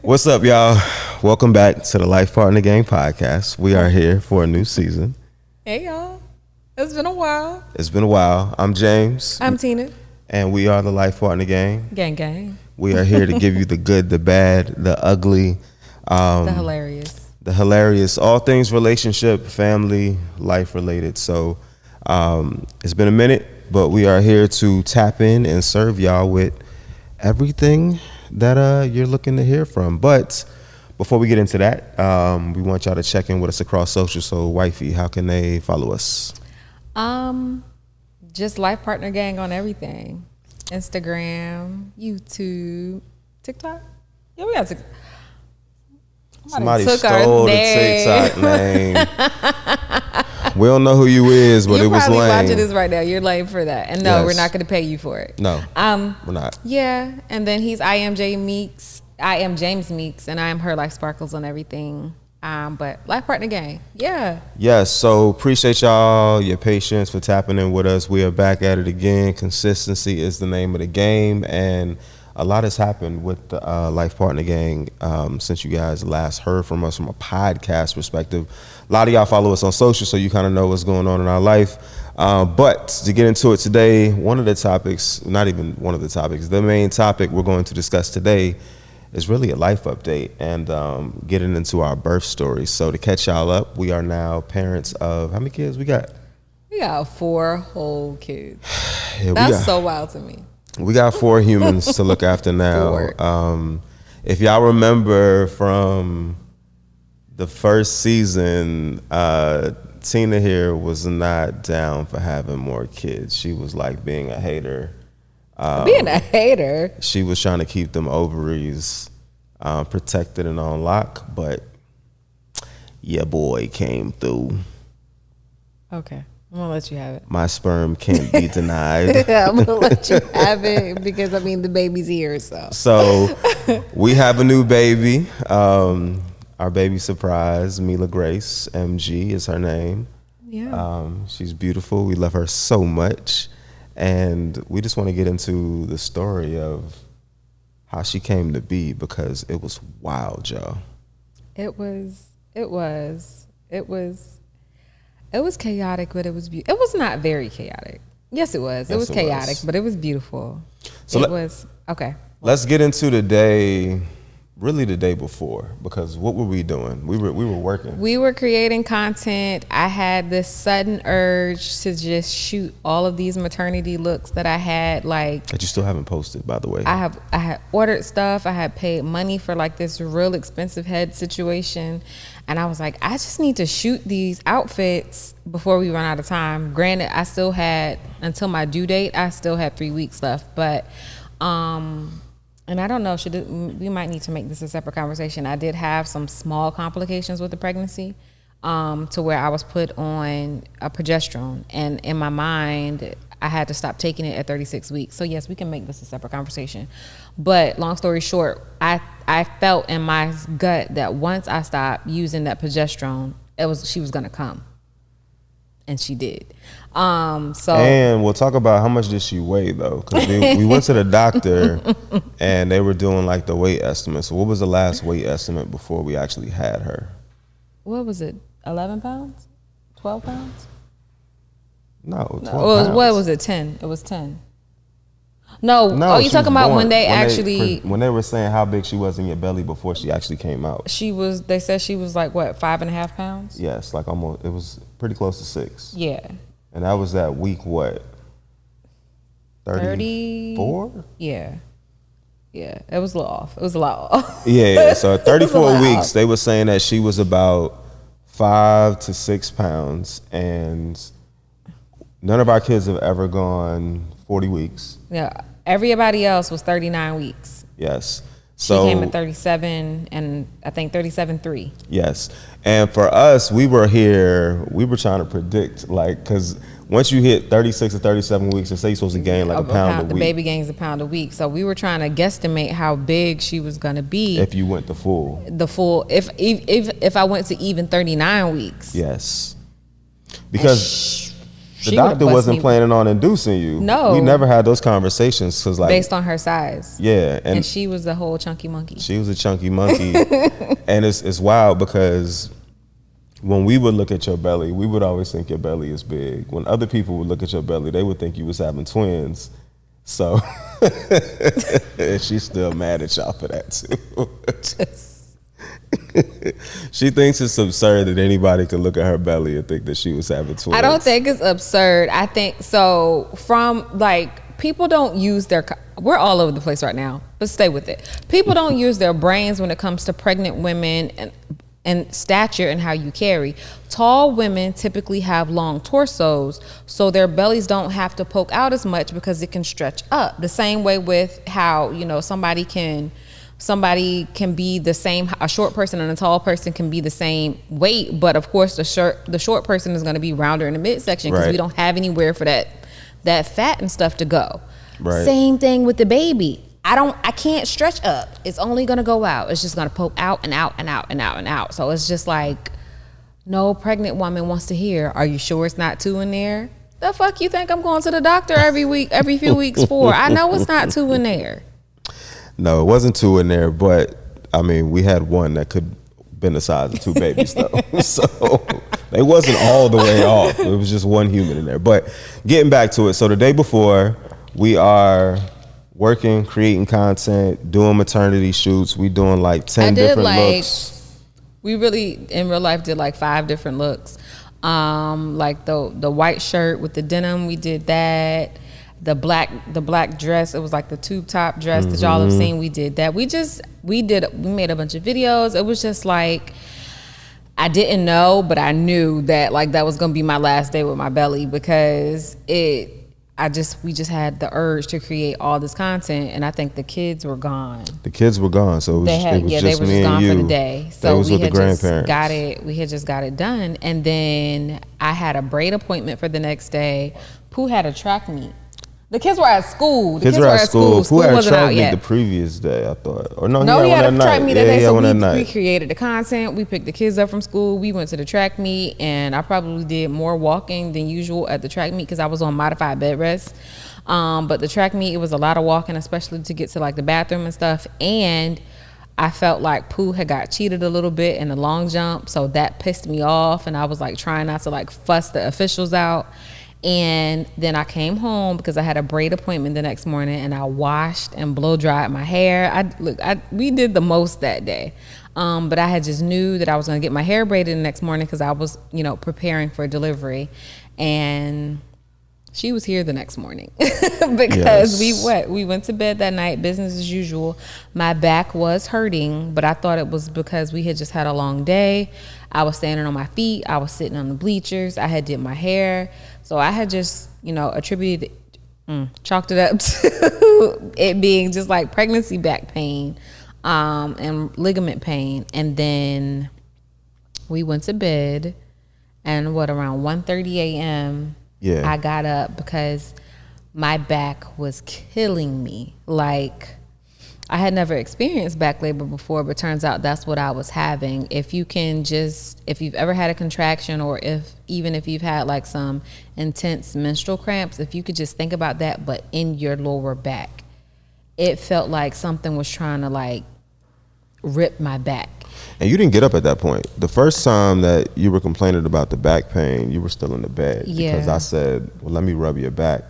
What's up, y'all? Welcome back to the Life Partner Gang podcast. We are here for a new season. Hey, y'all. It's been a while. It's been a while. I'm James. I'm Tina. And we are the Life Partner Gang. Gang, gang. We are here to give you the good, the bad, the ugly, The hilarious. all things relationship, family, life related. So it's been a minute, but we are here to tap in and serve y'all with everything that you're looking to hear from. But before we get into that, we want y'all to check in with us across social. So, wifey, how can they follow us? Just Life Partner Gang on everything. Instagram, YouTube, TikTok. Yeah, we got TikTok. Somebody stole the TikTok name. We don't know who you is, but it was lame. You're probably watching this right now. You're lame for that. And no, We're not going to pay you for it. No, we're not. Yeah, and then I am James Meeks, and I am Her Life Sparkles on everything. But Life Partner Gang, yeah. Yes, so appreciate y'all, your patience for tapping in with us. We are back at it again. Consistency is the name of the game, and a lot has happened with the Life Partner Gang since you guys last heard from us from a podcast perspective. A lot of y'all follow us on social, so you kind of know what's going on in our life. But to get into it today, the main topic we're going to discuss today is really a life update and getting into our birth stories. So to catch y'all up, we are now parents of, how many kids we got? We got 4 whole kids. Yeah, That's so wild to me. We got 4 humans to look after now. If y'all remember from the first season, Tina here was not down for having more kids. She was like being a hater. Being a hater? She was trying to keep them ovaries protected and on lock, but your boy came through. Okay. I'm going to let you have it. My sperm can't be denied. I'm going to let you have it because, the baby's here, so. So we have a new baby. Our baby surprise, Mila Grace, MG is her name. Yeah. She's beautiful. We love her so much. And we just want to get into the story of how she came to be because it was wild, y'all. It was chaotic, but it was beautiful. It was not very chaotic. Yes, it was. It was chaotic, but it was beautiful. So okay. Let's get into the day before, because what were we doing? We were working. We were creating content. I had this sudden urge to just shoot all of these maternity looks that I had, that you still haven't posted, by the way. I had ordered stuff. I had paid money for this real expensive head situation. And I was like, I just need to shoot these outfits before we run out of time. Granted, I still had, until my due date, I still had 3 weeks left. But, and I don't know, we might need to make this a separate conversation. I did have some small complications with the pregnancy to where I was put on a progesterone. And in my mind, I had to stop taking it at 36 weeks. So yes, we can make this a separate conversation. But long story short, I felt in my gut that once I stopped using that progesterone, she was gonna come. And she did. And we'll talk about how much did she weigh though, because we went to the doctor and they were doing the weight estimate. So what was the last weight estimate before we actually had her? What was it? 11 pounds? 12 pounds? No, 12 pounds. What was it? 10. It was 10. No. Oh, you talking about when they were saying how big she was in your belly before she actually came out? They said she was 5.5 pounds? Yes, almost, it was pretty close to 6. Yeah. And that was that week, what? 34? Yeah. Yeah, it was a little off. It was a lot off. Yeah, so at 34 weeks, they were saying that she was about 5 to 6 pounds, and none of our kids have ever gone 40 weeks. Yeah, everybody else was 39 weeks. Yes. So she came at 37 and I think 37.3. Yes. And for us, we were trying to predict, because once you hit 36 or 37 weeks, and say you're supposed to gain a pound a week. The baby gains a pound a week. So we were trying to guesstimate how big she was going to be. If you went the full. If I went to even 39 weeks. Yes. Because The doctor wasn't planning on inducing you. No. We never had those conversations because, like, based on her size. Yeah, and she was a whole chunky monkey. She was a chunky monkey, and it's wild because when we would look at your belly, we would always think your belly is big. When other people would look at your belly, they would think you was having twins. So she's still mad at y'all for that too. She thinks it's absurd that anybody could look at her belly and think that she was having twins. I don't think it's absurd. I think so. From like, people don't use their. We're all over the place right now, but stay with it. People don't use their brains when it comes to pregnant women and stature and how you carry. Tall women typically have long torsos, so their bellies don't have to poke out as much because it can stretch up. The same way with how, you know, somebody can be the same, a short person and a tall person can be the same weight, but of course the short person is going to be rounder in the midsection because we don't have anywhere for that fat and stuff to go. Right. Same thing with the baby. I can't stretch up. It's only going to go out. It's just going to poke out and out and out and out and out. So it's just like, no pregnant woman wants to hear, are you sure it's not 2 in there? The fuck you think I'm going to the doctor every few weeks for? I know it's not 2 in there. No, it wasn't 2 in there, but I mean, we had one that could been the size of 2 babies though. So it wasn't all the way off. It was just one human in there. But getting back to it, so the day before, we are working, creating content, doing maternity shoots. We doing like 10 different looks. We really, in real life, did like 5 different looks. Like the white shirt with the denim, we did that. The black dress, it was like the tube top dress that y'all have seen. We did that. We made a bunch of videos. It was just like, I didn't know, but I knew that like that was gonna be my last day with my belly because we just had the urge to create all this content, and I think the kids were gone. The kids were gone, so they were just gone for the day. So we had just got it done, and then I had a braid appointment for the next day. Pooh had a track meet. The kids were at school. Kids were at school. School had a track meet the previous day, I thought. Or no, he had a track meet that day. So we created the content. We picked the kids up from school. We went to the track meet, and I probably did more walking than usual at the track meet because I was on modified bed rest. But the track meet, it was a lot of walking, especially to get to like the bathroom and stuff. And I felt like Pooh had got cheated a little bit in the long jump, so that pissed me off. And I was like trying not to like fuss the officials out. And then I came home because I had a braid appointment the next morning, and I washed and blow dried my hair. We did the most that day. But I had just knew that I was going to get my hair braided the next morning because I was, preparing for delivery. And she was here the next morning because we went to bed that night, business as usual. My back was hurting, but I thought it was because we had just had a long day. I was standing on my feet. I was sitting on the bleachers. I had did my hair. So I had just, chalked it up to it being just like pregnancy back pain and ligament pain. And then we went to bed, and around 1:30 a.m., I got up because my back was killing me. Like, I had never experienced back labor before, but turns out that's what I was having. If you've ever had a contraction, or if you've had like some intense menstrual cramps, if you could just think about that, but in your lower back, it felt like something was trying to like rip my back. And you didn't get up at that point. The first time that you were complaining about the back pain, you were still in the bed. Yeah. Because I said, well, let me rub your back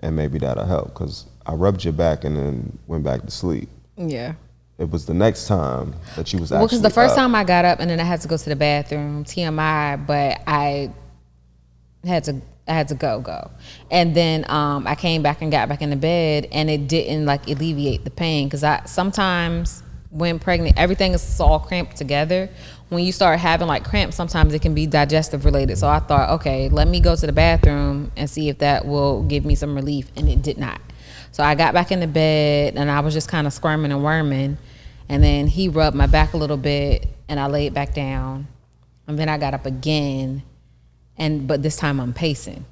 and maybe that'll help. Because I rubbed your back and then went back to sleep. Yeah. It was the next time that you was actually because the first time I got up and then I had to go to the bathroom, TMI, but I had to go. And then I came back and got back in the bed, and it didn't like alleviate the pain because sometimes when pregnant, everything is all cramped together. When you start having like cramps, sometimes it can be digestive related. So I thought, okay, let me go to the bathroom and see if that will give me some relief, and it did not. So I got back in the bed, and I was just kind of squirming and worming. And then he rubbed my back a little bit, and I laid back down. And then I got up again, but this time I'm pacing.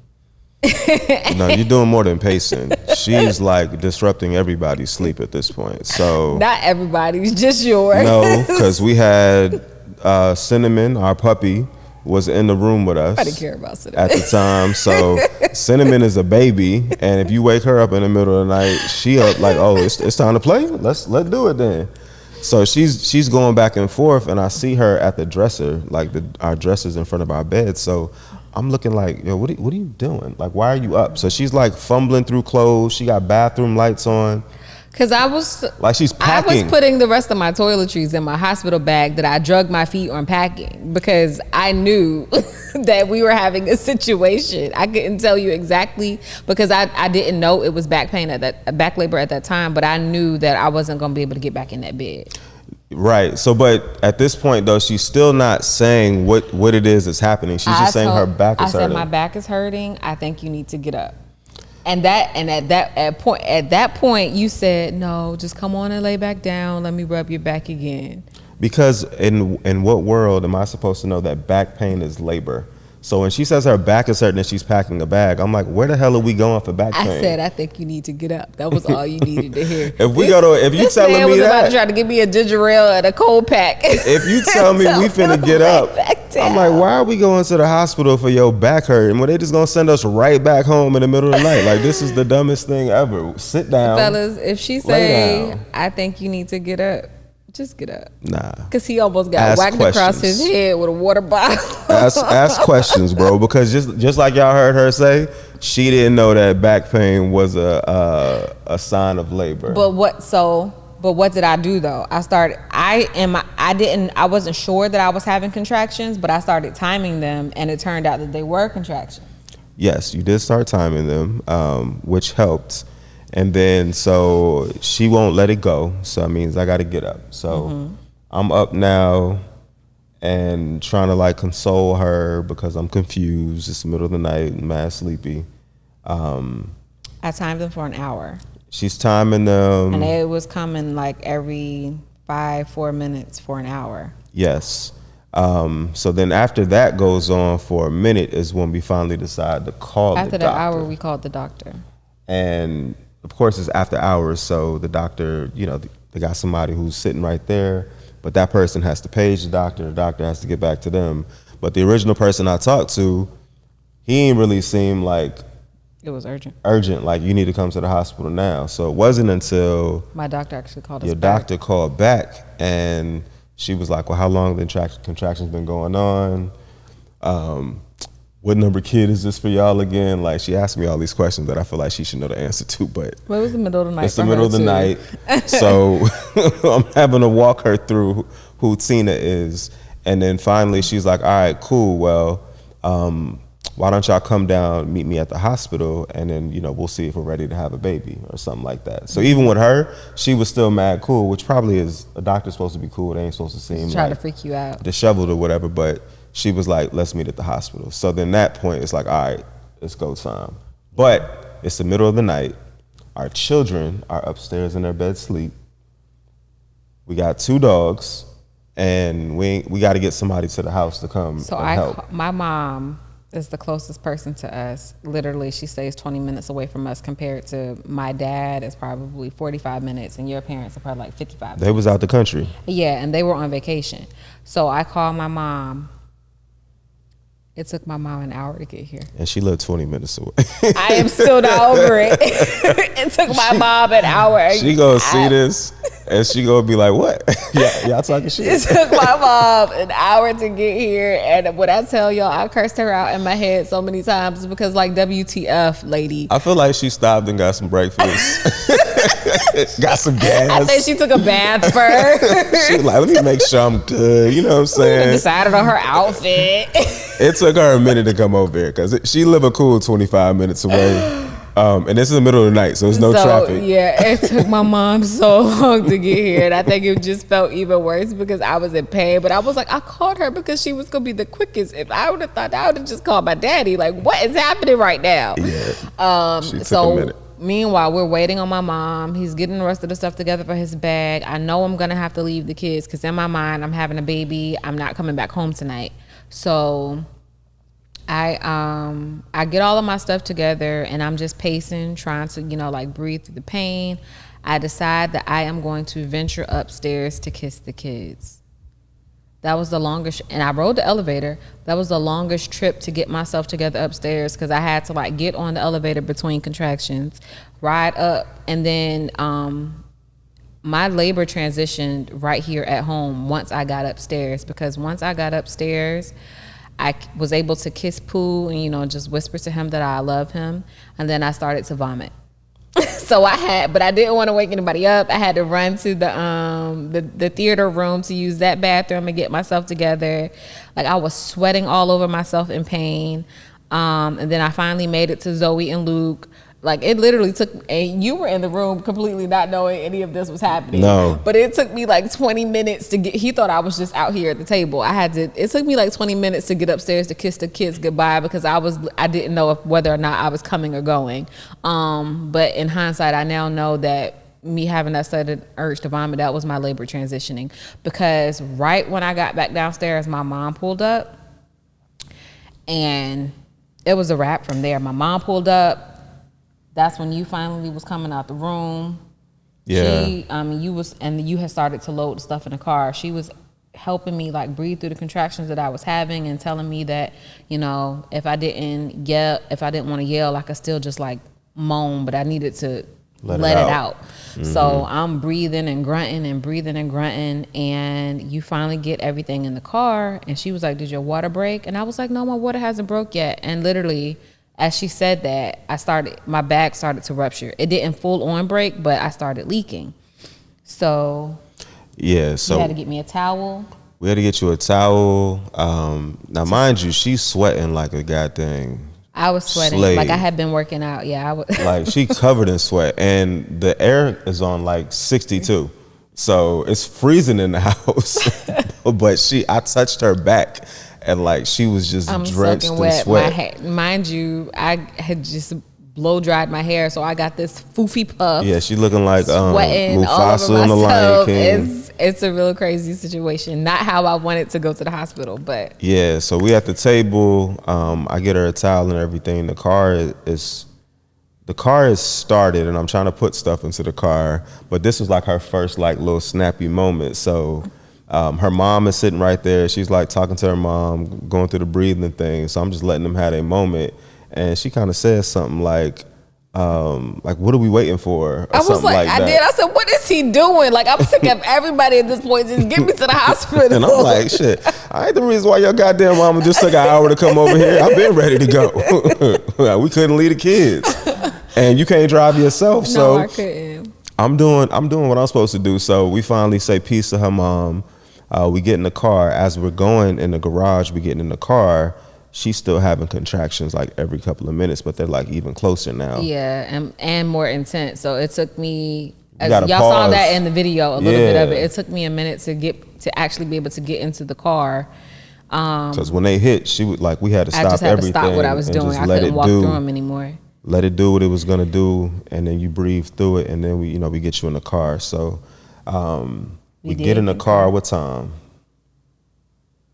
No, you're doing more than pacing. She's like disrupting everybody's sleep at this point. So not everybody's, just yours. No, because we had Cinnamon, our puppy, was in the room with us. I didn't care about Cinnamon at the time. So Cinnamon is a baby, and if you wake her up in the middle of the night, she up like, oh, it's time to play. Let's do it then. So she's going back and forth, and I see her at the dresser, like our dresser's in front of our bed. So I'm looking like, yo, what are you doing? Like, why are you up? So she's like fumbling through clothes. She got bathroom lights on. Because I was like, she's packing. I was putting the rest of my toiletries in my hospital bag that I drug my feet on packing because I knew that we were having a situation. I couldn't tell you exactly because I didn't know it was back labor at that time, but I knew that I wasn't going to be able to get back in that bed. Right. So, but at this point though, she's still not saying what it is that's happening. She's just saying her back is hurting. I said my back is hurting. I think you need to get up. And at that point, you said, no, just come on and lay back down. Let me rub your back again. Because in what world am I supposed to know that back pain is labor? So when she says her back is hurting and she's packing a bag, I'm like, where the hell are we going for back pain? I said, I think you need to get up. That was all you needed to hear. If you telling me was that, about to try to give me a ginger ale and a cold pack. If you tell me we finna get up, I'm like, why are we going to the hospital for your back hurt? And they just gonna send us right back home in the middle of the night? Like, this is the dumbest thing ever. Sit down, fellas. If she say, I think you need to get up, just get up. Nah. Because he almost got whacked across his head with a water bottle. ask questions, bro. Because just like y'all heard her say, she didn't know that back pain was a sign of labor. But what did I do though? I wasn't sure that I was having contractions, but I started timing them, and it turned out that they were contractions. Yes, you did start timing them, which helped. And then, so she won't let it go. So that means I got to get up. So I'm up now and trying to like console her because I'm confused. It's the middle of the night, mad sleepy. I timed them for an hour. She's timing them. And it was coming like every 4 minutes for an hour. Yes. So then after that goes on for a minute is when we finally decide to call the doctor. After the hour, we called the doctor. And of course, it's after hours, so the doctor, they got somebody who's sitting right there, but that person has to page the doctor has to get back to them. But the original person I talked to, he ain't really seem like it was urgent, like you need to come to the hospital now. So it wasn't until my doctor actually called us your back. doctor called back, and she was like, well, how long the contractions been going on? What number kid is this for y'all again? Like, she asked me all these questions that I feel like she should know the answer to, but it was the middle of the night. It's the middle of the night. So I'm having to walk her through who Tina is. And then finally she's like, all right, cool. Well, why don't y'all come down, meet me at the hospital, and then, we'll see if we're ready to have a baby or something like that. So even with her, she was still mad cool, which probably is a doctor's supposed to be cool. They ain't supposed to seem try to freak you out, disheveled or whatever, but she was like, let's meet at the hospital. So then that point, it's like, all right, it's go time. But it's the middle of the night. Our children are upstairs in their bed sleep. We got 2 dogs, and we got to get somebody to the house to come and help. My mom is the closest person to us. Literally, she stays 20 minutes away from us compared to my dad is probably 45 minutes, and your parents are probably like 55 minutes. They was out the country. Yeah, and they were on vacation. So I called my mom. It took my mom an hour to get here. And she lived 20 minutes away. I am still not over it. It took my mom an hour. She gonna see this and she gonna be like, what? Y'all talking shit? It took my mom an hour to get here. And when I tell y'all, I cursed her out in my head so many times because like, WTF, lady. I feel like she stopped and got some breakfast. Got some gas. I think she took a bath first. She was like, let me make sure I'm good. You know what I'm saying? Decided on her outfit. It took her a minute to come over here because she live a cool 25 minutes away. And this is the middle of the night, so there's no traffic. Yeah, it took my mom so long to get here. And I think it just felt even worse because I was in pain. But I was like, I called her because she was going to be the quickest. If I would have thought, I would have just called my daddy. Like, what is happening right now? Yeah. She took a minute. Meanwhile, we're waiting on my mom. He's getting the rest of the stuff together for his bag. I know I'm going to have to leave the kids because in my mind, I'm having a baby. I'm not coming back home tonight. So I get all of my stuff together and I'm just pacing, trying to, like breathe through the pain. I decide that I am going to venture upstairs to kiss the kids. That was the longest, and I rode the elevator. That was the longest trip to get myself together upstairs because I had to like get on the elevator between contractions, ride up, and then my labor transitioned right here at home once I got upstairs, because once I got upstairs, I was able to kiss Pooh and, you know, just whisper to him that I love him, and then I started to vomit. So but I didn't want to wake anybody up. I had to run to the theater room to use that bathroom and get myself together. Like, I was sweating all over myself in pain. And then I finally made it to Zoe and Luke. Like, it literally took, and you were in the room completely not knowing any of this was happening. No. But it took me like 20 minutes to get, he thought I was just out here at the table. It took me like 20 minutes to get upstairs to kiss the kids goodbye because I didn't know whether or not I was coming or going. But in hindsight, I now know that me having that sudden urge to vomit, that was my labor transitioning. Because right when I got back downstairs, my mom pulled up, and it was a wrap from there. My mom pulled up. That's when you finally was coming out the room. Yeah. You had started to load the stuff in the car. She was helping me like breathe through the contractions that I was having and telling me that, you know, if I didn't want to yell, I could still just like moan, but I needed to let it out. Mm-hmm. So I'm breathing and grunting, and you finally get everything in the car. And she was like, "Did your water break?" And I was like, "No, my water hasn't broke yet." And literally, as she said that, my bag started to rupture. It didn't full on break, but I started leaking. So yeah, you had to get me a towel. We had to get you a towel. Now, mind you, she's sweating like a goddamn. I was sweating slave. Like I had been working out. Yeah, I was. Like, she covered in sweat, and the air is on like 62, so it's freezing in the house. But I touched her back, and like she was just drenched in sweat. Mind you, I had just blow dried my hair, so I got this foofy puff. Yeah, she looking like sweating Mufasa in the Lion King. It's a real crazy situation. Not how I wanted to go to the hospital, but yeah. So we at the table. I get her a towel and everything. The car is started, and I'm trying to put stuff into the car. But this was like her first like little snappy moment. So her mom is sitting right there. She's like talking to her mom, going through the breathing thing. So I'm just letting them have a moment. And she kind of says something like, what are we waiting for? Or I was like I did. I said, what is he doing? Like, I'm sick of everybody at this point. Just get me to the hospital. And I'm like, shit, I ain't the reason why your goddamn mama just took an hour to come over here. I've been ready to go. We couldn't leave the kids. And you can't drive yourself. No, so I couldn't. I'm doing what I'm supposed to do. So we finally say peace to her mom. We get in the car. As we're going in the garage, we getting in the car. She's still having contractions like every couple of minutes, but they're like even closer now. Yeah, and more intense. So it took me, y'all saw that in the video, a little bit of it. It took me a minute to actually be able to get into the car. Because when they hit, she would we had to stop everything. I just had to stop what I was doing. I couldn't walk through them anymore. Let it do what it was gonna do, and then you breathe through it, and then we get you in the car. So we get in the car. What time?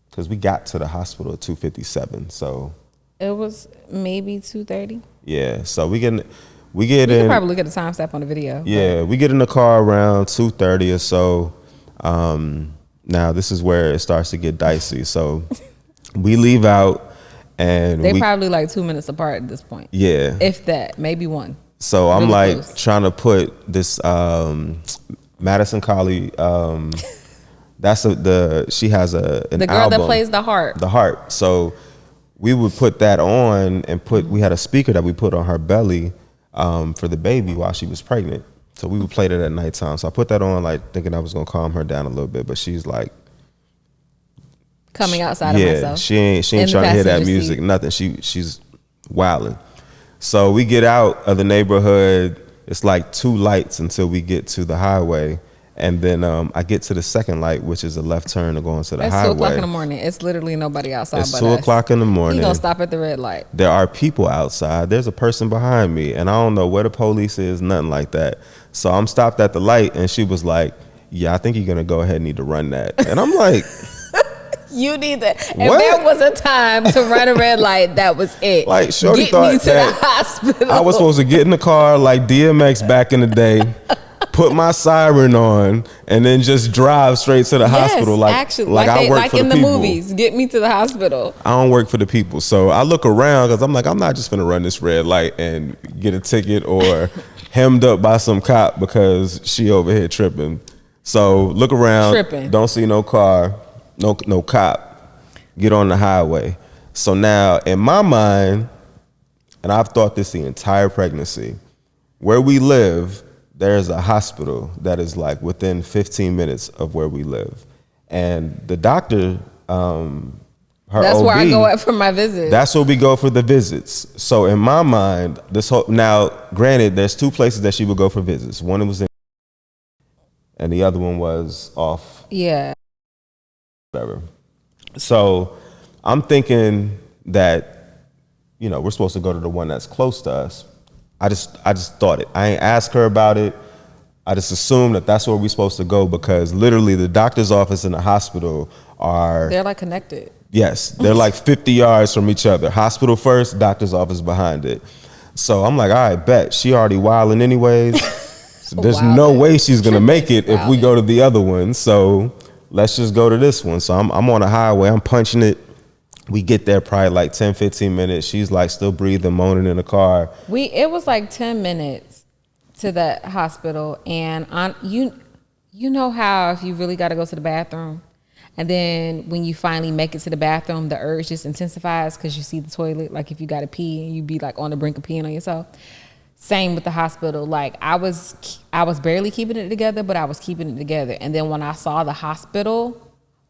Because we got to the hospital at 2:57, so it was maybe 2:30. Yeah, so we get in. You can probably look at the time stamp on the video. Yeah, we get in the car around 2:30 or so. Now this is where it starts to get dicey. So we leave out, and they probably like 2 minutes apart at this point. Yeah, if that, maybe one. So I'm really close. Trying to put this Madison Colley. She has an the girl album, that plays the harp. The harp. So we would put that on and we had a speaker that we put on her belly for the baby while she was pregnant. So we would play that at nighttime. So I put that on thinking I was gonna calm her down a little bit, but she's like coming outside of myself. She ain't trying to hear that music, nothing. She's wilding. So we get out of the neighborhood. It's like 2 lights until we get to the highway. And then I get to the second light, which is a left turn to go into the highway. It's 2 o'clock in the morning. It's literally nobody outside but us. It's 2 o'clock in the morning. You gonna stop at the red light. There are people outside. There's a person behind me, and I don't know where the police is, nothing like that. So I'm stopped at the light, and she was like, yeah, I think you're gonna go ahead and need to run that. And I'm like, you need that. If there was a time to run a red light, that was it. Like, shorty get thought me to the hospital. I was supposed to get in the car like DMX back in the day, put my siren on, and then just drive straight to the hospital. Like, actually, I work for in the the people. movies. Get me to the hospital. I don't work for the people. So I look around because I'm like, I'm not just gonna run this red light and get a ticket or hemmed up by some cop because she over here tripping. So look around, Tripping. don't see no car, no cop. Get on the highway. So now in my mind, and I've thought this the entire pregnancy, where we live, there's a hospital that is like within 15 minutes of where we live. And the doctor, That's OB, where I go at for my visit. that's where we go for the visits. So in my mind, now granted, there's two places that she would go for visits. One was in, and the other one was off. Yeah. Whatever. So I'm thinking that, we're supposed to go to the one that's close to us. I just thought it. I ain't asked her about it. I just assumed that that's where we're supposed to go because literally the doctor's office and the hospital are... They're like connected. Yes, they're like 50 yards from each other. Hospital first, doctor's office behind it. So I'm like, all right, bet. She already wilding anyways. So there's no way she's going to make it if we go to the other one. So let's just go to this one. So I'm on a highway. I'm punching it. We get there probably like 10, 15 minutes. She's like still breathing, moaning in the car. It was like 10 minutes to that hospital. And you know how if you really got to go to the bathroom, and then when you finally make it to the bathroom, the urge just intensifies because you see the toilet. Like if you got to pee and you be like on the brink of peeing on yourself. Same with the hospital. Like I was barely keeping it together, but I was keeping it together. And then when I saw the hospital,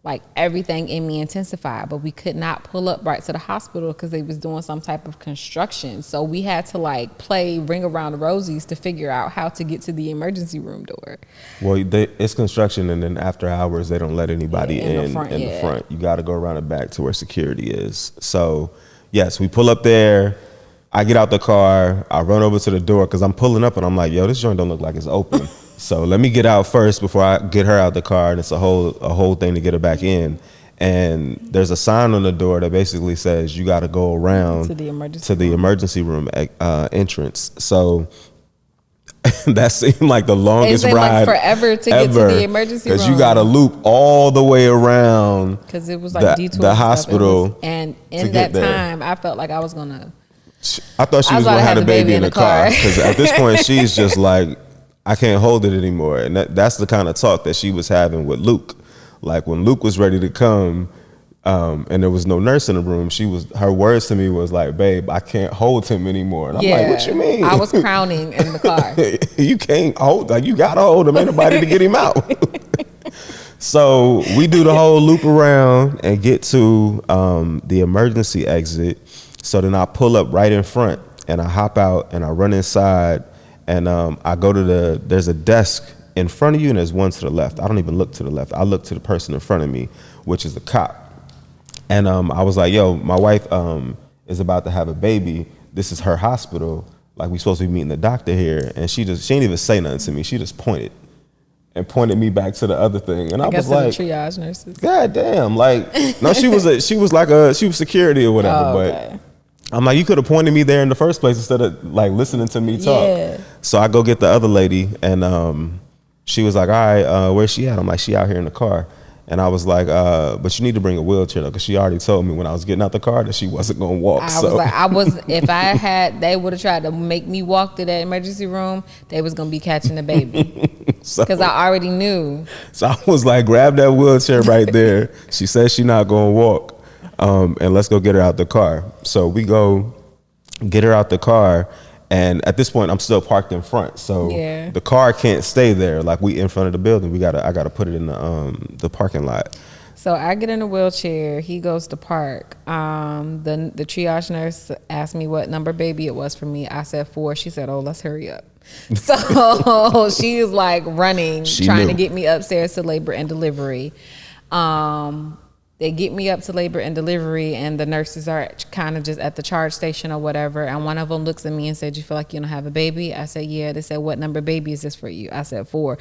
like everything in me intensified, but we could not pull up right to the hospital because they was doing some type of construction. So we had to like play Ring Around the Rosies to figure out how to get to the emergency room door. Well, it's construction, and then after hours, they don't let anybody in the front. You got to go around the back to where security is. So yes, we pull up there. I get out the car. I run over to the door because I'm pulling up and I'm like, yo, this joint don't look like it's open. So let me get out first before I get her out the car, and it's a whole thing to get her back in. And there's a sign on the door that basically says you got to go around to the emergency room entrance. So that seemed like the longest ride like forever to get to the emergency room because you got to loop all the way around because it was like the hospital. And in that time, I felt like I was gonna. I thought she was gonna have the baby in the car because at this point she's just like, I can't hold it anymore. And that's the kind of talk that she was having with Luke. Like when Luke was ready to come, and there was no nurse in the room, her words to me was like, babe, I can't hold him anymore. And I'm like, what you mean? I was crowning in the car. You can't hold, like you gotta hold him, ain't nobody to get him out. So we do the whole loop around and get to the emergency exit. So then I pull up right in front and I hop out and I run inside. And I go to there's a desk in front of you and there's one to the left. I don't even look to the left. I look to the person in front of me, which is the cop. And I was like, yo, my wife is about to have a baby. This is her hospital. Like we supposed to be meeting the doctor here. And she didn't even say nothing to me. She just pointed me back to the other thing. And I was like, the triage nurses. God damn. Like, no, she was security or whatever. But I'm like, you could have pointed me there in the first place instead of like listening to me talk. Yeah. So I go get the other lady and she was like, all right, where's she at? I'm like, she out here in the car. And I was like, but you need to bring a wheelchair though, because she already told me when I was getting out the car that she wasn't gonna walk. If they would have tried to make me walk to that emergency room, they was gonna be catching the baby. Because I already knew. So I was like, grab that wheelchair right there. She says she's not gonna walk. And let's go get her out the car. So we go get her out the car. And at this point, I'm still parked in front. So the car can't stay there. Like we in front of the building. I gotta put it in the parking lot. So I get in a wheelchair. He goes to park. The triage nurse asked me what number baby it was for me. I said 4. She said, oh, let's hurry up. So she is like running, trying to get me upstairs to labor and delivery. They get me up to labor and delivery, and the nurses are kind of just at the charge station or whatever. And one of them looks at me and said, you feel like you don't have a baby? I said, yeah. They said, what number baby is this for you? I said, 4.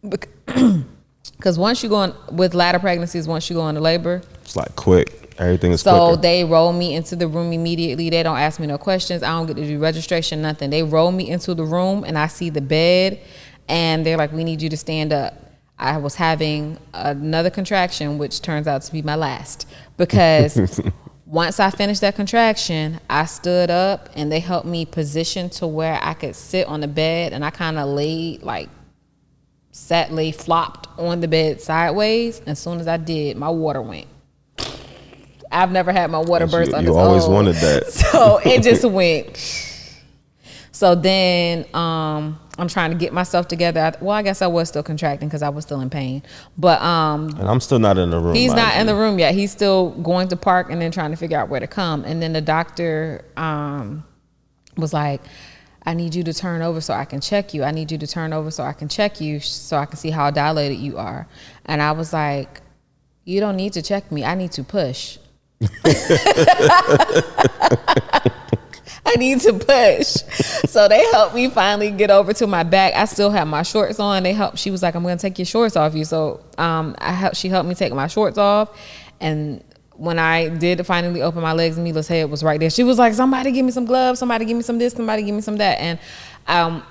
Because once you go on, with ladder pregnancies, once you go into labor, it's like quick. Everything is quicker. So they roll me into the room immediately. They don't ask me no questions. I don't get to do registration, nothing. They roll me into the room, and I see the bed. and they're like, we need you to stand up. I was having another contraction, which turns out to be my last, because once I finished that contraction, I stood up and they helped me position to where I could sit on the bed, and I kind of lay flopped on the bed sideways. As soon as I did, my water went. I've never had my water burst on its own. You always wanted that. So it just went. So then I'm trying to get myself together. Well, I guess I was still contracting because I was still in pain. But and I'm still not in the room. He's not in the room yet. He's still going to park and then trying to figure out where to come. And then the doctor was like, I need you to turn over so I can check you. I need you to turn over so I can check you so I can see how dilated you are. And I was like, you don't need to check me. I need to push. I need to push. So they helped me finally get over to my back. I still have my shorts on. She was like, I'm going to take your shorts off you. So she helped me take my shorts off. And when I did finally open my legs, Mila's head was right there. She was like, somebody give me some gloves, somebody give me some this, somebody give me some that. And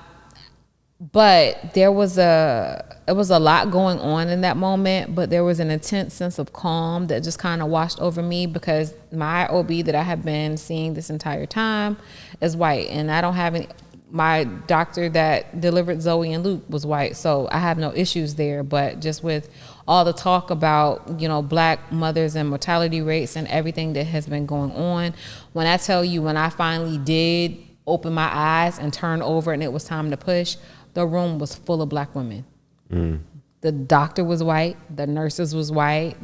but it was a lot going on in that moment, but there was an intense sense of calm that just kind of washed over me, because my OB that I have been seeing this entire time is white, and I don't have any. My doctor that delivered Zoe and Luke was white, so I have no issues there. But just with all the talk about, black mothers and mortality rates and everything that has been going on, when I tell you, when I finally did open my eyes and turn over and it was time to push, the room was full of black women. The doctor was white, the nurses was white,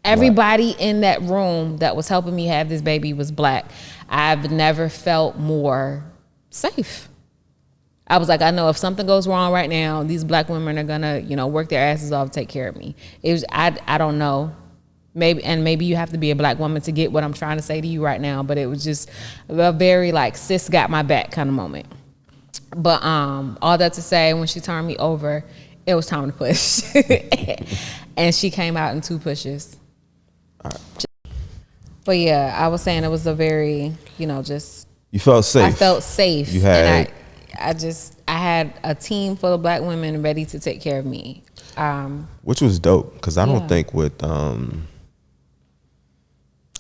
everybody in that room that was helping me have this baby was black. I've never felt more safe. I was like, I know if something goes wrong right now, these black women are gonna, work their asses off to take care of me. It was, I don't know. Maybe you have to be a black woman to get what I'm trying to say to you right now, but it was just a very sis got my back kind of moment. But all that to say, when she turned me over, it was time to push. And she came out in 2 pushes. All right. But yeah, I was saying it was a very, just... You felt safe. I felt safe. You had... And I had a team full of black women ready to take care of me. Which was dope, because I don't think with...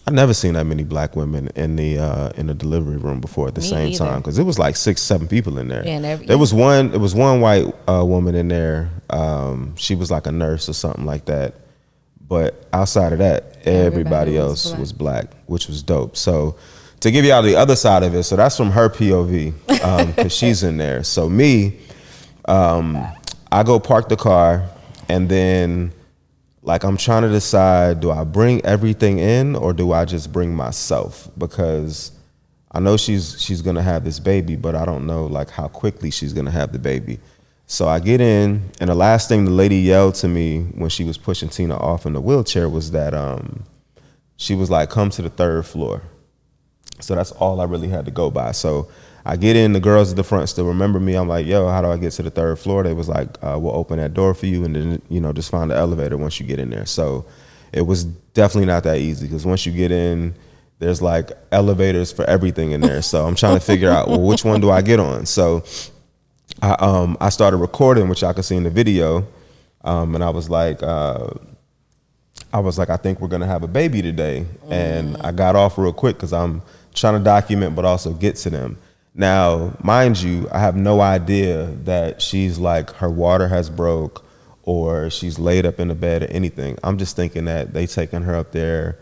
I've never seen that many black women in the delivery room before at the same time, because it was like 6-7 people in there. Yeah, there was one white woman in there. She was like a nurse or something like that. But outside of that, everybody else was black, which was dope. So to give y'all the other side of it, so that's from her POV, because she's in there. So me, I go park the car, and then I'm trying to decide, do I bring everything in or do I just bring myself? Because I know she's gonna have this baby, but I don't know how quickly she's gonna have the baby. So I get in, and the last thing the lady yelled to me when she was pushing Tina off in the wheelchair was that she was like, come to the 3rd floor. So that's all I really had to go by. So I get in, the girls at the front still remember me. I'm like, yo, how do I get to the 3rd floor? They was like, we'll open that door for you, and then, just find the elevator once you get in there. So it was definitely not that easy, because once you get in, there's elevators for everything in there. So I'm trying to figure out, well, which one do I get on? So I started recording, which I could see in the video. And I was like, I think we're gonna have a baby today. And I got off real quick because I'm trying to document, but also get to them. Now, mind you, I have no idea that she's her water has broke or she's laid up in the bed or anything. I'm just thinking that they taking her up there,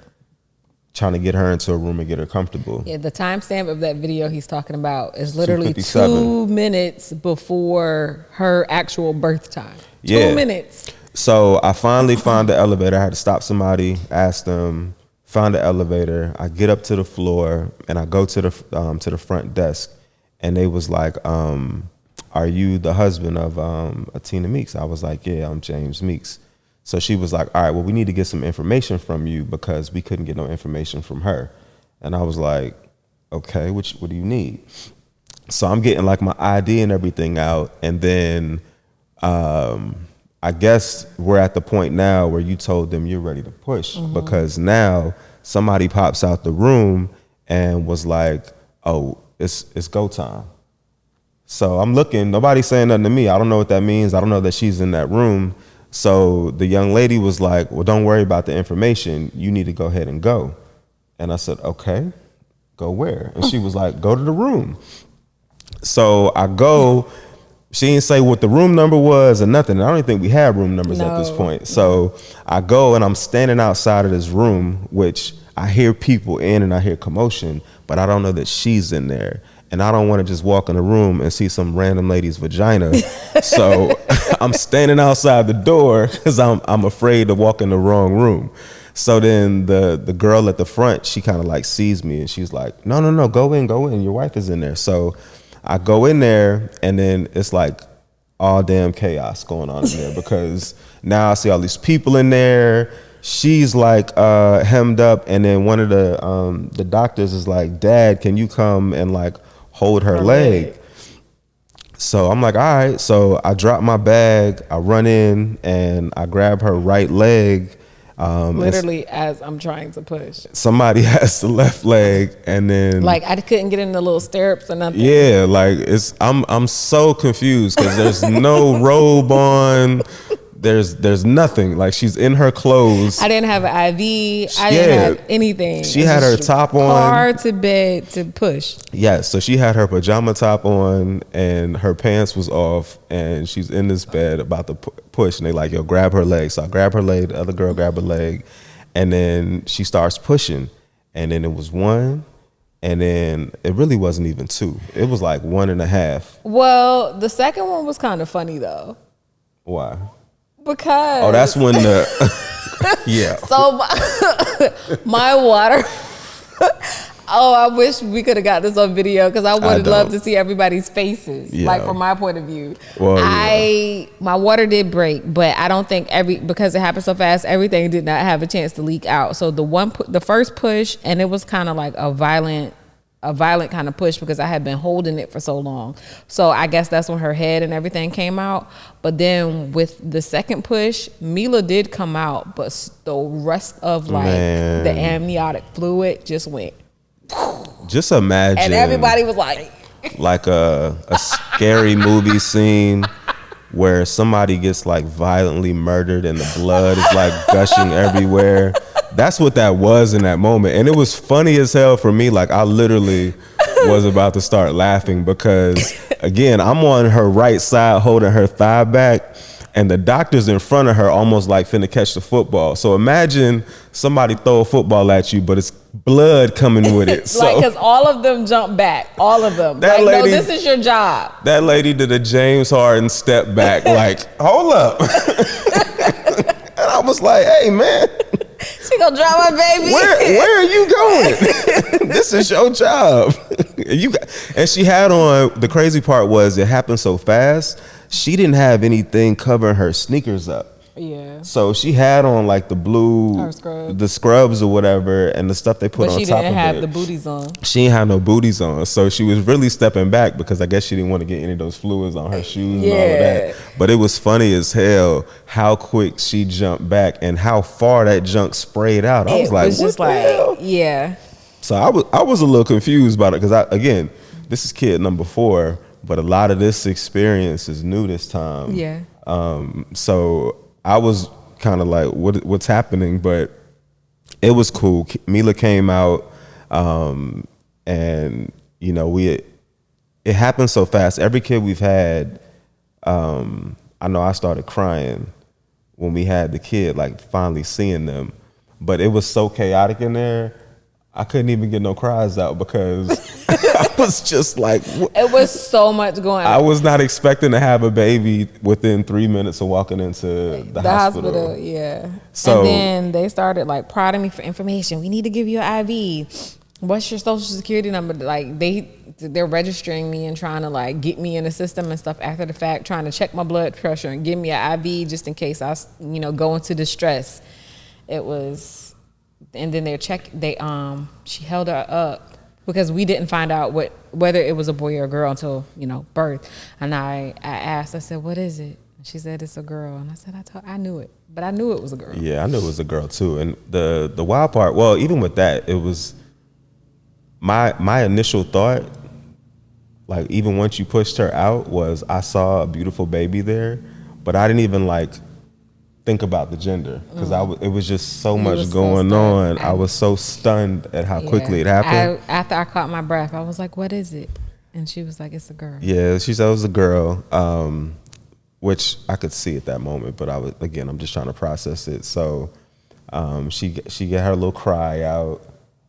trying to get her into a room and get her comfortable. Yeah, the timestamp of that video he's talking about is literally 2 minutes before her actual birth time. 2 minutes. So I finally found the elevator. I had to stop somebody, ask them, find the elevator. I get up to the floor and I go to the front desk, and they was like, are you the husband of Atina Meeks? I was like, yeah, I'm James Meeks. So she was like, all right, well, we need to get some information from you because we couldn't get no information from her. And I was like, okay, what do you need? So I'm getting my ID and everything out. And then I guess we're at the point now where you told them you're ready to push, because now somebody pops out the room and was like, oh, it's go time. So I'm looking, nobody's saying nothing to me. I don't know what that means. I don't know that she's in that room. So the young lady was like, well, don't worry about the information. You need to go ahead and go. And I said, okay, go where? And she was like, go to the room. So I go, she didn't say what the room number was or nothing. I don't even think we had room numbers at this point. So I go and I'm standing outside of this room, which I hear people in and I hear commotion, but I don't know that she's in there. And I don't want to just walk in the room and see some random lady's vagina. So I'm standing outside the door because I'm afraid to walk in the wrong room. So then the girl at the front, she kind of like sees me and she's like, no, go in. Your wife is in there. So I go in there and then it's like all damn chaos going on in there because now I see all these people in there. She's like hemmed up, and then one of the doctors is like, Dad, can you come and like hold her leg? So I'm like, all right. So I drop my bag, I run in and I grab her right leg. Literally as I'm trying to push. Somebody has the left leg, and then like I couldn't get in the little stirrups or nothing. Yeah, like I'm so confused because there's no robe on. There's nothing. Like she's in her clothes. I didn't have an IV. I didn't have anything. She had her top on. Car to bed to push. Yes, so she had her pajama top on and her pants was off, and she's in this bed about to push. And they like, yo, grab her leg. So I grab her leg. The other girl grab her leg, and then she starts pushing. And then it was one, and then it really wasn't even two. It was like 1.5. Well, the second one was kind of funny though. Why? Because that's when the yeah. So my water. Oh, I wish we could have got this on video because I would love to see everybody's faces, like from my point of view. Well, my water did break, but I don't think because it happened so fast, everything did not have a chance to leak out. So the first push, and it was kind of like a violent kind of push because I had been holding it for so long. So I guess that's when her head and everything came out. But then with the second push, Mila did come out, but the rest of the amniotic fluid just went. Just imagine. And everybody was like a scary movie scene where somebody gets like violently murdered and the blood is like gushing everywhere. That's what that was in that moment. And it was funny as hell for me. Like I literally was about to start laughing because again, I'm on her right side holding her thigh back and the doctor's in front of her almost like finna catch the football. So imagine somebody throw a football at you, but it's blood coming with it. So, because all of them jumped back. All of them. That like, lady, no, this is your job. That lady did a James Harden step back like, hold up. And I was like, hey, man. She gonna drop my baby. Where are you going? This is your job. And she had on, the crazy part was it happened so fast, she didn't have anything covering her sneakers up. Yeah. So she had on like the blue, the scrubs or whatever, and the stuff they put on top of it. But she didn't have the booties on. She didn't have no booties on. So she was really stepping back because I guess she didn't want to get any of those fluids on her shoes and all of that. But it was funny as hell how quick she jumped back and how far that junk sprayed out. I was like, what the hell? Yeah. So I was a little confused about it because again, this is kid number 4, but a lot of this experience is new this time. Yeah. So I was kind of like, what's happening? But it was cool. Mila came out, and you know, it happened so fast. Every kid we've had, I know I started crying when we had the kid, like finally seeing them. But it was so chaotic in there. I couldn't even get no cries out because I was just like... It was so much going on. I was not expecting to have a baby within 3 minutes of walking into the hospital. Yeah. So, and then they started like prodding me for information. We need to give you an IV. What's your social security number? Like they're registering me and trying to like get me in the system and stuff after the fact, trying to check my blood pressure and give me an IV just in case I, go into distress. It was... And then she held her up because we didn't find out whether it was a boy or a girl until, birth. And I asked, I said, what is it? And she said, it's a girl. And I said, I knew it, but I knew it was a girl. Yeah, I knew it was a girl too. And the wild part, well, even with that, it was my initial thought like even once you pushed her out, was I saw a beautiful baby there, but I didn't even like think about the gender because it was just so You much was so going on. stunned. I was so stunned at how quickly it Yeah. happened. After I caught my breath, I was like, "What is it?" And she was like, "It's a girl." Yeah, she said it was a girl, which I could see at that moment, but I'm just trying to process it. So she got her little cry out,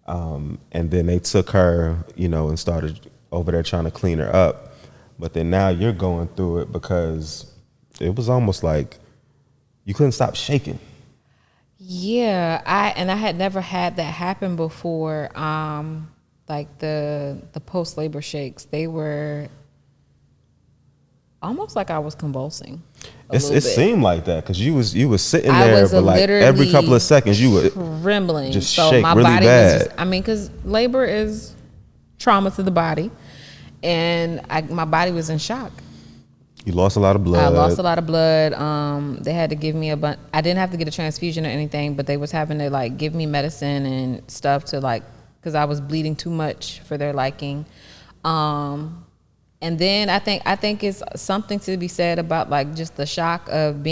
and then they took her, and started over there trying to clean her up. But then now you're going through it because it was almost like you couldn't stop shaking. Yeah, I had never had that happen before. Like the post labor shakes, they were almost like I was convulsing a little It bit. seemed like that because you was sitting I there, was but like every couple literally of seconds you would trembling. just So shake my really body bad. was just, because labor is trauma to the body, and my body was in shock. You lost a lot of blood. I lost a lot of blood. They had to give me I didn't have to get a transfusion or anything, but they was having to like give me medicine and stuff to like, because I was bleeding too much for their liking. And then I think it's something to be said about like just the shock of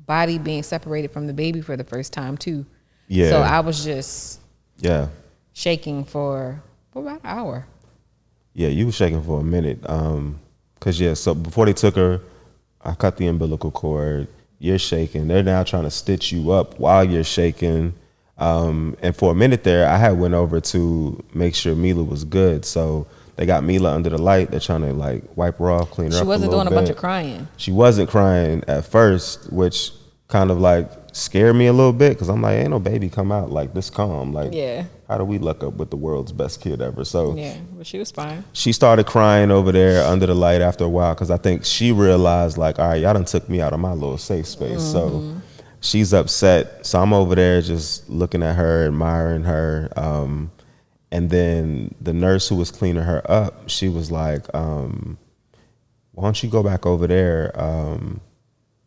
body being separated from the baby for the first time too. Yeah. So I was just shaking for about an hour. Yeah, you were shaking for a minute. So before they took her, I cut the umbilical cord. You're shaking. They're now trying to stitch you up while you're shaking. And for a minute there, I had went over to make sure Mila was good. So they got Mila under the light. They're trying to like wipe her off, clean her up. She wasn't a little doing a bunch bit. of crying. She wasn't crying at first, which kind of like scared me a little bit because I'm like, ain't no baby come out like this calm. Like, Yeah. how do we luck up with the world's best kid ever? So Yeah, but she was fine. she started crying over there under the light after a while because I think she realized like, all right, y'all done took me out of my little safe space. So she's upset. So I'm over there just looking at her, admiring her. And then the nurse who was cleaning her up, she was like, why don't you go back over there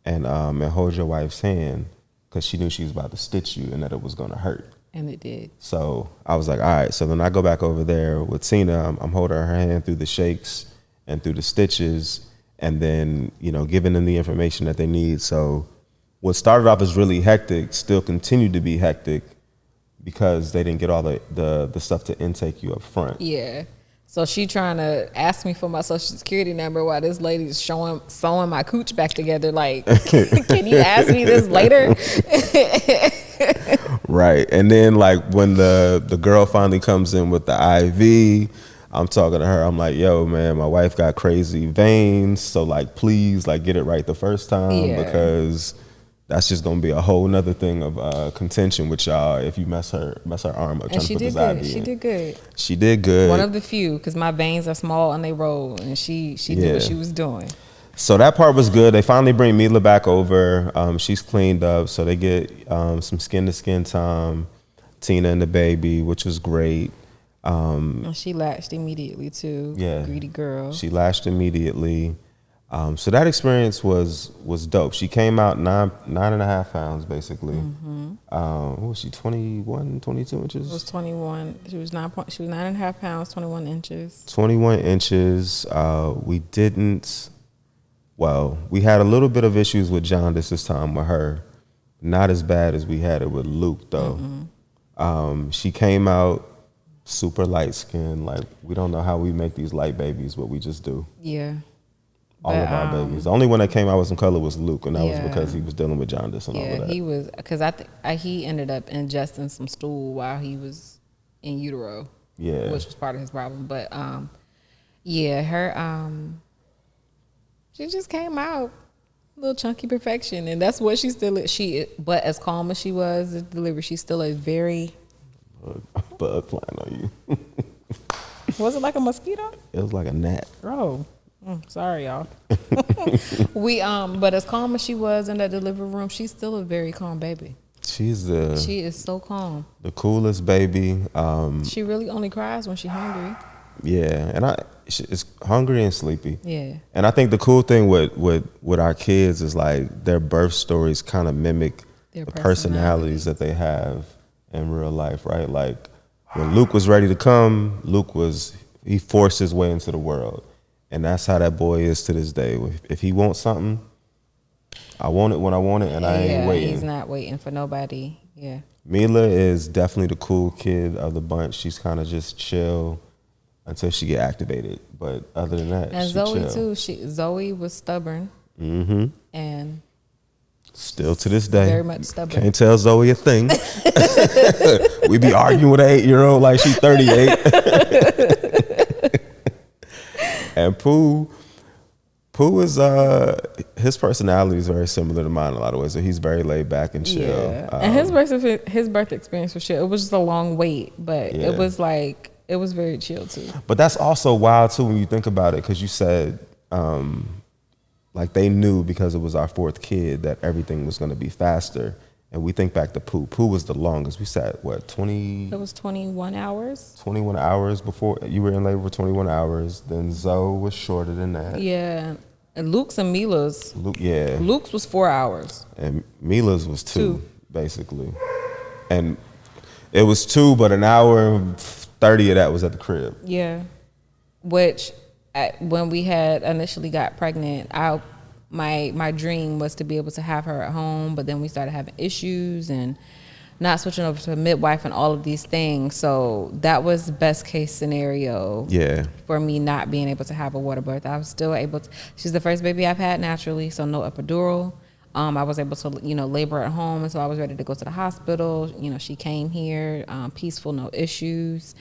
and hold your wife's hand, because she knew she was about to stitch you and that it was going to hurt. And it did. So I was like, all right. So then I go back over there with Tina. I'm holding her hand through the shakes and through the stitches, and then, giving them the information that they need. So what started off as really hectic still continued to be hectic because they didn't get all the stuff to intake you up front. Yeah. So she trying to ask me for my social security number while this lady's sewing my cooch back together. Like, can you ask me this later? Right. And then like when the girl finally comes in with the IV, I'm talking to her. I'm like, yo, man, my wife got crazy veins. So like, please like get it right the first time, because that's just gonna be a whole nother thing of contention with y'all if you mess her arm up. And she did good. She did good. She did good. One of the few, because my veins are small and they roll, and she did what she was doing. So that part was good. They finally bring Mila back over. She's cleaned up, so they get some skin to skin time. Tina and the baby, which was great. And she latched immediately too. Yeah, greedy girl. She latched immediately. So that experience was dope. She came out 9.5 pounds basically. What was she, 21, 22 inches? It was 21. She was 9.5 pounds, 21 inches. 21 inches. We had a little bit of issues with jaundice this time with her. Not as bad as we had it with Luke though. She came out super light skinned. Like, we don't know how we make these light babies, but we just do. Yeah. All of our babies. The only one that came out was in color was Luke, and that was because he was dealing with jaundice and all of that. Yeah, he was, because he ended up ingesting some stool while he was in utero. Yeah, which was part of his problem. But her she just came out a little chunky perfection, and that's what she still is. But as calm as she was at delivery, she's still a very bug flying on you. Was it like a mosquito? It was like a gnat. Oh. Sorry, y'all. But as calm as she was in that delivery room, she's still a very calm baby. She is so calm. The coolest baby. She really only cries when she's hungry. Yeah, and she's hungry and sleepy. Yeah. And I think the cool thing with our kids is like their birth stories kind of mimic the personalities that they have in real life, right? Like when Luke was ready to come, Luke was he forced his way into the world, and that's how that boy is to this day. If he wants something, I want it when I want it, and I ain't waiting. He's not waiting for nobody. Yeah. Mila is definitely the cool kid of the bunch. She's kind of just chill until she get activated. But other than that, and she Zoe chill. too. Zoe was stubborn. Mm-hmm. And still to this day, very much stubborn. Can't tell Zoe a thing. We be arguing with an 8-year-old like she's 38. And Pooh is his personality is very similar to mine in a lot of ways. So he's very laid back and chill. Yeah. And his birth experience was chill. It was just a long wait, but it was very chill too. But that's also wild too when you think about it, because you said like they knew because it was our 4th kid that everything was going to be faster. And we think back to Pooh. Pooh was the longest. We sat, what, 20? It was 21 hours. 21 hours before you were in labor for 21 hours. Then Zoe was shorter than that. Yeah. And Luke's and Mila's. Luke's was 4 hours. And Mila's was 2, basically. And it was 2, but an hour and 30 of that was at the crib. Yeah. Which, when we had initially got pregnant, my dream was to be able to have her at home, but then we started having issues and not switching over to a midwife and all of these things. So that was best case scenario for me not being able to have a water birth. I was still able to. She's the first baby I've had naturally, so no epidural. I was able to, labor at home, and so I was ready to go to the hospital. She came here, peaceful, no issues.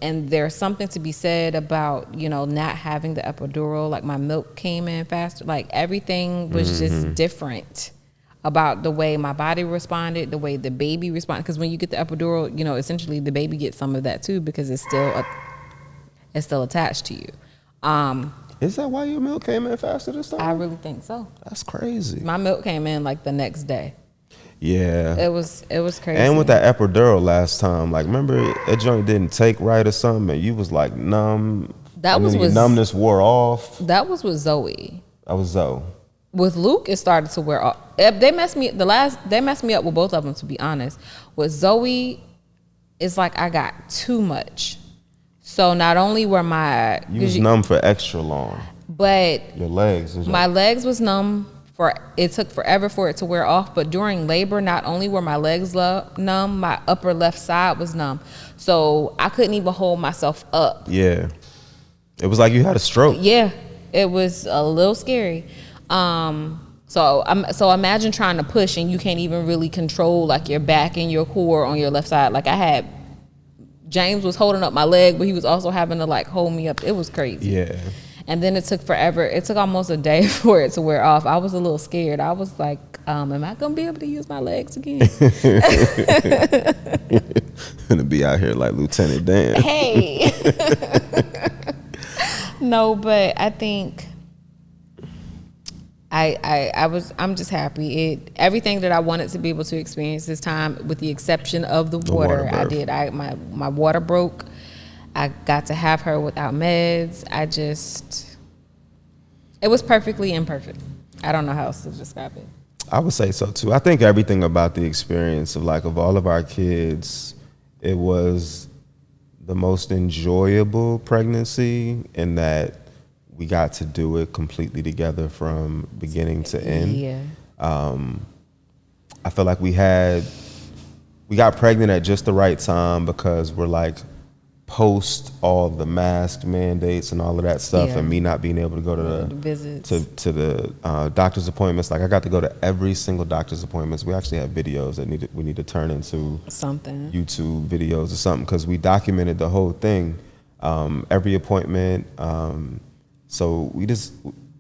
And there's something to be said about, not having the epidural. Like, my milk came in faster. Like, everything was just different about the way my body responded, the way the baby responded. Because when you get the epidural, essentially the baby gets some of that too, because it's still attached to you. Is that why your milk came in faster this time? I really think so. That's crazy. My milk came in like the next day. Yeah. It was crazy. And with that epidural last time, like, remember that joint didn't take right or something, and you was like numb. That was your numbness wore off. That was with Zoe. That was Zoe. With Luke, it started to wear off. They messed me up with both of them, to be honest. With Zoe, it's like I got too much. So not only were you was numb for extra long, but your legs. My legs was numb. It took forever for it to wear off, but during labor, not only were my legs numb, my upper left side was numb. So I couldn't even hold myself up. Yeah. It was like you had a stroke. Yeah. It was a little scary. So imagine trying to push and you can't even really control like your back and your core on your left side. Like, James was holding up my leg, but he was also having to like hold me up. It was crazy. Yeah. And then it took forever. It took almost a day for it to wear off. I was a little scared. I was like, am I going to be able to use my legs again? Gonna be out here like Lieutenant Dan. Hey. No, but I think I'm just happy. Everything that I wanted to be able to experience this time, with the exception of the water I did. My water broke. I got to have her without meds. It was perfectly imperfect. I don't know how else to describe it. I would say so too. I think everything about the experience of all of our kids, it was the most enjoyable pregnancy in that we got to do it completely together from beginning to end. Yeah. I feel like we got pregnant at just the right time, because we're like post all the mask mandates and all of that stuff, and me not being able to go to the visits, to the doctor's appointments. Like, I got to go to every single doctor's appointments. We actually have videos that we need to turn into something, YouTube videos or something, because we documented the whole thing, every appointment. So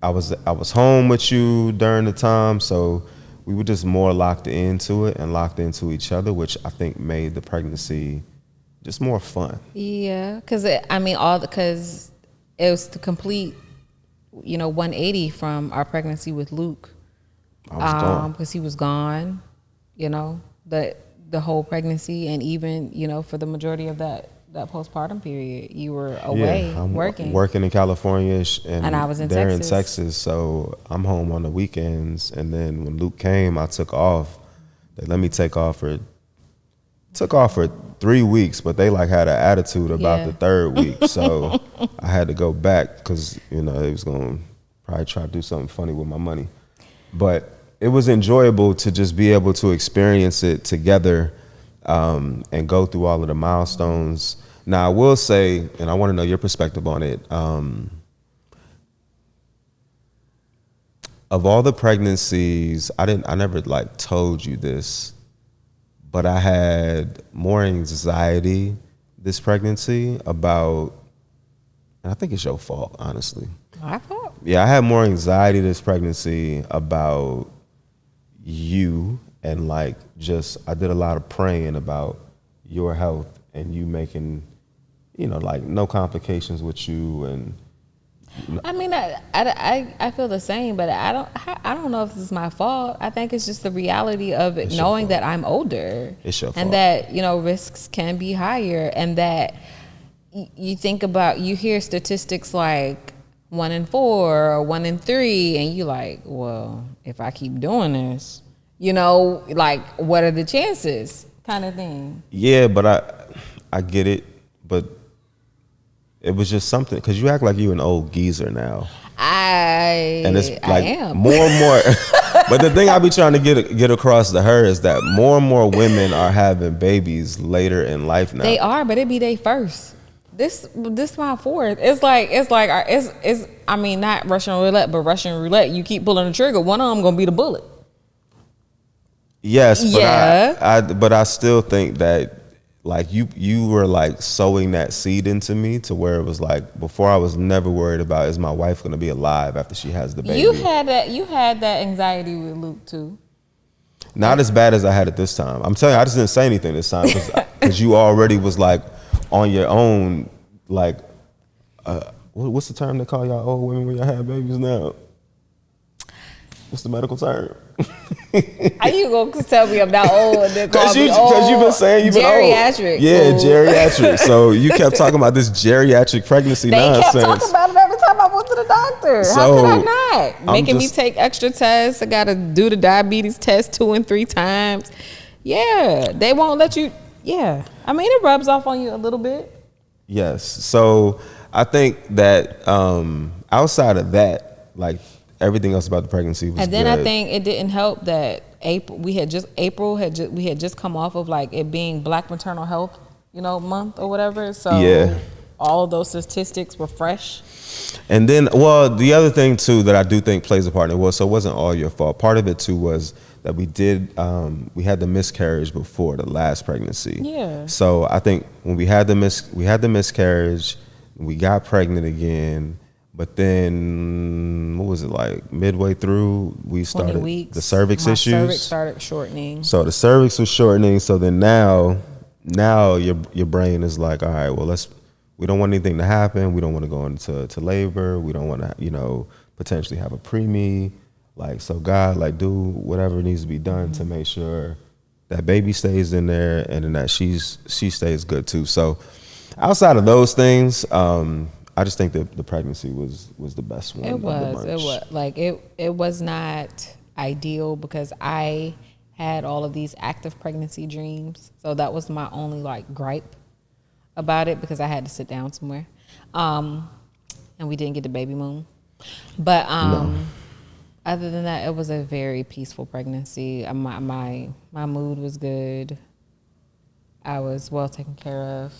I was home with you during the time, so we were just more locked into it and locked into each other, which I think made the pregnancy just more fun. Yeah, because it was the complete, 180 from our pregnancy with Luke. I was gone. Because he was gone, the whole pregnancy, and even, for the majority of that postpartum period, you were away working in California, and I was in there Texas. in Texas. So I'm home on the weekends, and then when Luke came, I took off. They let me take off for took off for 3 weeks, but they like had an attitude about Yeah. the third week. So I had to go back because, you know, they was going to probably try to do something funny with my money. But it was enjoyable to just be able to experience it together and go through all of the milestones. Now, I will say, and I want to know your perspective on it, of all the pregnancies, I never like told you this, but I had more anxiety this pregnancy about, and I think it's your fault, honestly. My fault. Yeah, I had more anxiety this pregnancy about you and like just, I did a lot of praying about your health and you making, you know, like no complications with you. And I mean, I feel the same, but I don't know if this is my fault. I think it's just the reality of it, It's your knowing fault. that I'm older, It's your and fault. that, you know, risks can be higher, and that you think about, you hear statistics like 1 in 4 or 1 in 3, and you like, well, if I keep doing this, you know, like, what are the chances, kind of thing. yeah, but I get it, but it was just something, because you act like you an old geezer now. And it's I like am. more and more. But the thing I be trying to get across to her is that more and more women are having babies later in life now. They are, but it be they first. This my fourth. It's I mean, not Russian roulette, but Russian roulette. You keep pulling the trigger, one of them gonna be the bullet. Yes, but Yeah. but I still think that like you were like sowing that seed into me to where it was like before I was never worried about is my wife gonna be alive after she has the baby. You had that anxiety with Luke too. Not as bad as I had it this time. I'm telling you, I just didn't say anything this time because you already was like on your own. Like, what's the term they call y'all old women when y'all have babies now? What's the medical term? How you gonna tell me I'm not old and then call me old? Because you've been saying you've been geriatric. old. Yeah, fool. geriatric. So you kept talking about this geriatric pregnancy They nonsense. kept talking about it every time I went to the doctor. So, how could I not? I'm Making me just- take extra tests. I gotta do the diabetes test 2 and 3 times. Yeah, they won't let you. Yeah, I mean, it rubs off on you a little bit. Yes. So I think that outside of that, like everything else about the pregnancy was And then good. I think it didn't help that we had just come off of like it being Black Maternal Health, you know, month or whatever. So Yeah. all of those statistics were fresh. And then, well, the other thing too that I do think plays a part in it so it wasn't all your fault. Part of it too was that we had the miscarriage before the last pregnancy. Yeah. So I think when we had the miscarriage, we got pregnant again. But then, what was it like? Midway through, we 20 started weeks. the cervix My issues. cervix started shortening. So the cervix was shortening. So then now your brain is like, all right, well, we don't want anything to happen. We don't want to go into labor. We don't want to, potentially have a preemie. Like, so God, like, do whatever needs to be done to make sure that baby stays in there and then that she stays good too. So outside of those things, I just think that the pregnancy was the best one. It of the was. bunch. It was like it was not ideal because I had all of these active pregnancy dreams. So that was my only like gripe about it because I had to sit down somewhere, and we didn't get the baby moon. But other than that, it was a very peaceful pregnancy. My mood was good. I was well taken care of.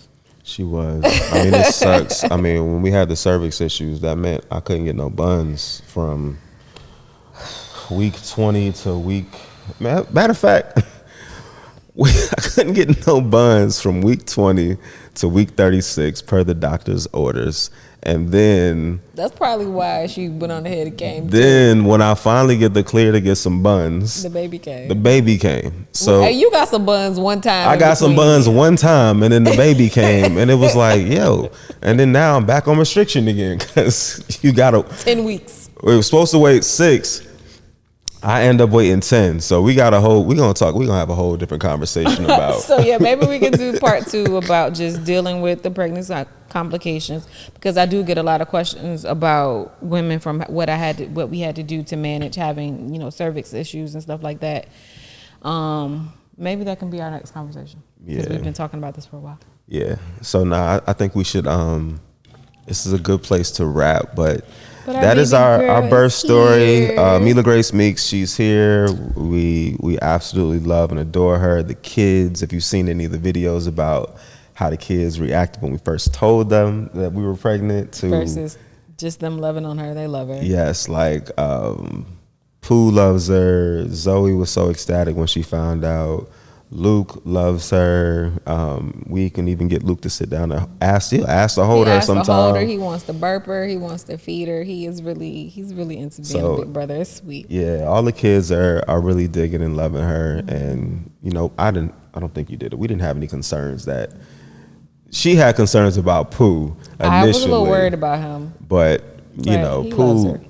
She was. I mean, it sucks. I mean, when we had the cervix issues, that meant I couldn't get no buns from week 20 to week. Matter of fact, I couldn't get no buns from week 20 to week 36 per the doctor's orders. And then That's probably why she went on ahead and came. then when I finally get the clear to get some buns, The baby came. the baby came. So Hey, you got some buns one time. I in got some between. buns one time, and then the baby came, and it was like, yo. And then now I'm back on restriction again because you got to. 10 weeks. We were supposed to wait 6. I end up waiting 10. So we're gonna have a whole different conversation about. So yeah, maybe we can do part 2 about just dealing with the pregnancy complications because I do get a lot of questions about women from what we had to do to manage having cervix issues and stuff like that. Maybe that can be our next conversation. Because Yeah. we've been talking about this for a while. Yeah. So now I think we should. This is a good place to wrap, but But that is baby our girl birth is story. here. Mila Grace Meeks, she's here. We absolutely love and adore her. The kids, if you've seen any of the videos about how the kids reacted when we first told them that we were pregnant, to Versus just them loving on her. They love her. yes, like Pooh loves her. Zoe was so ecstatic when she found out. Luke loves her. We can even get Luke to sit down and ask to hold He her has to hold her. sometime. He wants to burp her. He wants to feed her. He's really into being So, a big brother. It's sweet. Yeah, all the kids are really digging and loving her. And you know, I don't think you did it. We didn't have any concerns that she had concerns about Pooh initially. I was a little worried about him. But you But know, he loves Pooh, her.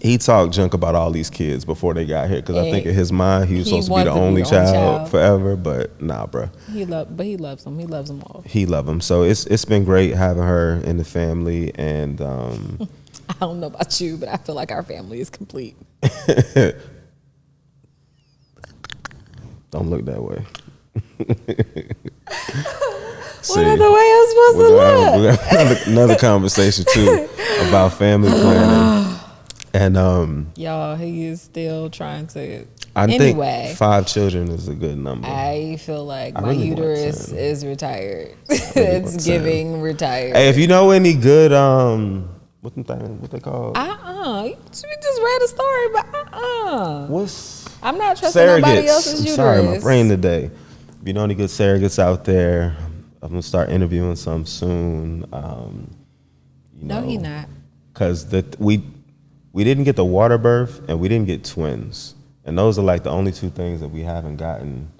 he talked junk about all these kids before they got here, because I think in his mind he was He supposed to be the wanted to be only the only child child. forever. But nah, bruh. He loves them. He loves them all. He love them. So it's been great having her in the family. And I don't know about you, but I feel like our family is complete. don't look that way. What other way I'm supposed to look? We're gonna have another conversation too about family planning. And Y'all, he is still trying to. I Anyway. think 5 children is a good number. I feel like I my really want uterus 10. is retired. want It's 10. giving retired. Hey, if you know any good what they call? You just read a story, but What's I'm not trusting nobody surrogates? else's I'm uterus. sorry, my brain today. If you know any good surrogates out there, I'm gonna start interviewing some soon. No, he not. Because we didn't get the water birth and we didn't get twins, and those are like the only 2 things that we haven't gotten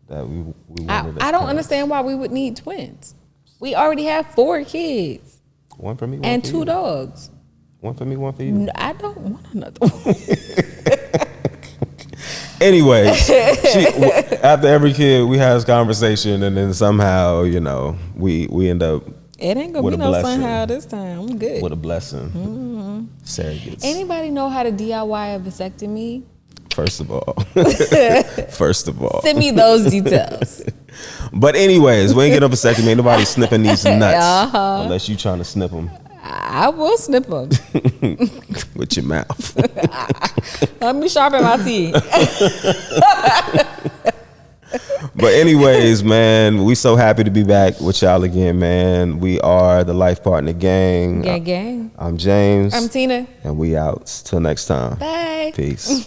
that we wanted. I don't understand why we would need twins. We already have 4 kids One for me, one and for 2 you. dogs. One for me, one for you. No, I don't want another one. Anyways, after every kid, we have this conversation, and then somehow, you know, we end up It ain't gonna What be a no blessing. somehow this time. I'm good. with a blessing. Surrogates. Anybody know how to DIY a vasectomy? First of all. Send me those details. But anyways, we ain't get up a second. Ain't nobody snipping these nuts Uh-huh. unless you trying to snip them I will snip them. with your mouth. Let me sharpen my teeth. But anyways, man, we so happy to be back with y'all again, man. We are the Life Partner Gang. Gang, gang. I'm James. I'm Tina. And we out. Till next time. Bye. Peace.